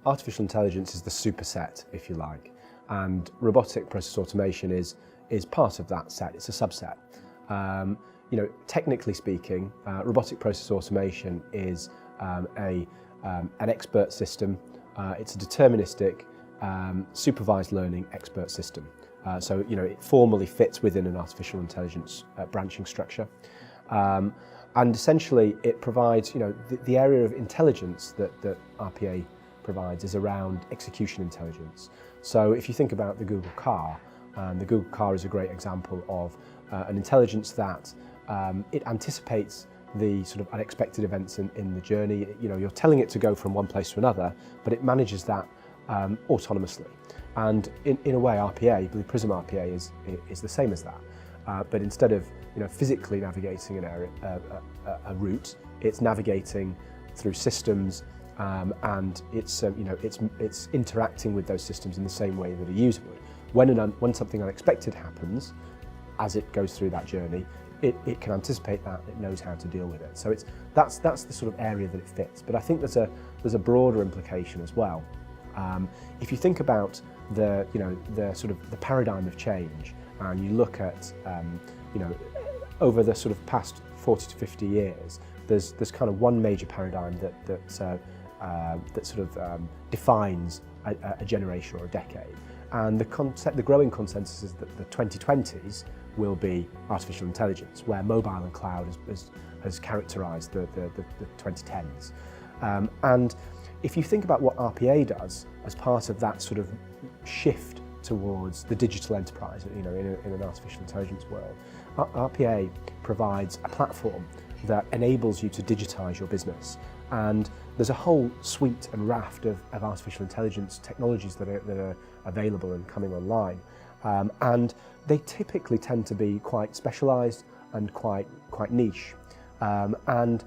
artificial intelligence is the superset, if you like, and robotic process automation is part of that set. It's a subset. Technically speaking, robotic process automation is an expert system. It's a deterministic, supervised learning expert system. So it formally fits within an artificial intelligence branching structure. And essentially it provides, the area of intelligence that RPA provides is around execution intelligence. So if you think about the Google car, the Google car is a great example of an intelligence that it anticipates the sort of unexpected events in the journey. You're telling it to go from one place to another, but it manages that autonomously. And in a way, RPA, Prism RPA is the same as that. But instead of physically navigating an area, a route, it's navigating through systems, and it's interacting with those systems in the same way that a user would. When something unexpected happens, as it goes through that journey, it can anticipate that. It knows how to deal with it. So that's the sort of area that it fits. But I think there's a broader implication as well. If you think about the sort of the paradigm of change, and you look at over the sort of past 40 to 50 years, there's kind of one major paradigm that sort of defines a generation or a decade. And the growing consensus is that the 2020s will be artificial intelligence, where mobile and cloud has characterised the 2010s. And if you think about what RPA does as part of that sort of shift towards the digital enterprise, in an artificial intelligence world, RPA provides a platform that enables you to digitise your business. And there's a whole suite and raft of artificial intelligence technologies that are available and coming online. And they typically tend to be quite specialised and quite niche. And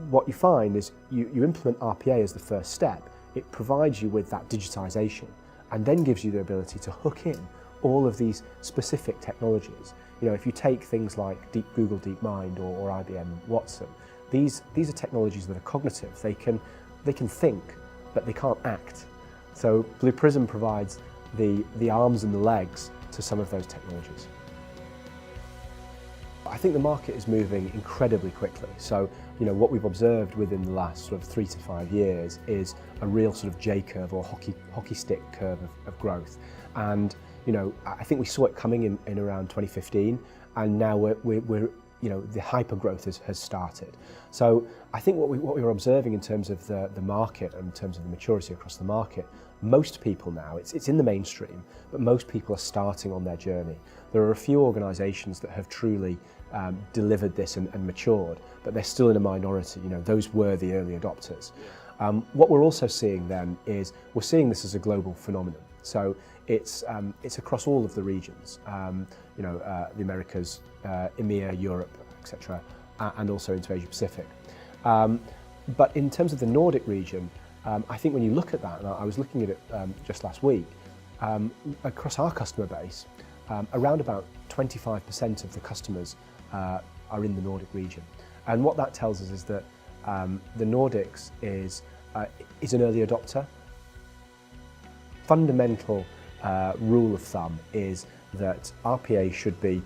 what you find is you implement RPA as the first step. It provides you with that digitisation and then gives you the ability to hook in all of these specific technologies. If you take things like Google DeepMind or IBM Watson, these are technologies that are cognitive. They can think, but they can't act. So Blue Prism provides the arms and the legs to some of those technologies. I think the market is moving incredibly quickly. So, what we've observed within the last sort of 3 to 5 years is a real sort of J-curve or hockey stick curve of growth. And, I think we saw it coming in around 2015, and now we're the hyper growth has started. So I think what we're observing in terms of the market and in terms of the maturity across the market, most people now, it's in the mainstream, but most people are starting on their journey. There are a few organisations that have truly delivered this and matured, but they're still in a minority. Those were the early adopters. What we're also seeing then is we're seeing this as a global phenomenon. So it's across all of the regions, the Americas, EMEA, Europe, etc., and also into Asia Pacific. But in terms of the Nordic region, I think when you look at that, and I was looking at it just last week, across our customer base, around about 25% of the customers are in the Nordic region. And what that tells us is that the Nordics is an early adopter. Fundamental rule of thumb is that RPA should be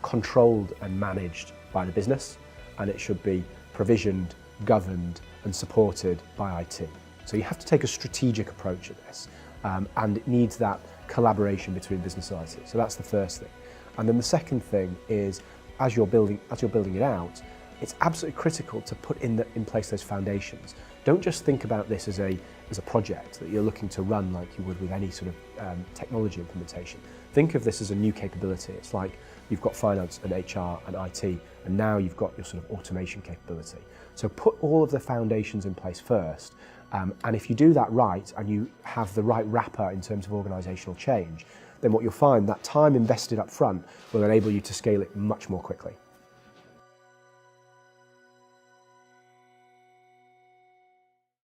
controlled and managed by the business, and it should be provisioned, governed and supported by IT. So you have to take a strategic approach at this, and it needs that collaboration between business and IT. So that's the first thing. And then the second thing is, as you're building it out, it's absolutely critical to put in place those foundations. Don't just think about this as a project that you're looking to run like you would with any sort of technology implementation. Think of this as a new capability. It's like you've got finance and HR and IT, and now you've got your sort of automation capability. So put all of the foundations in place first, and if you do that right and you have the right wrapper in terms of organisational change, then what you'll find, that time invested up front will enable you to scale it much more quickly.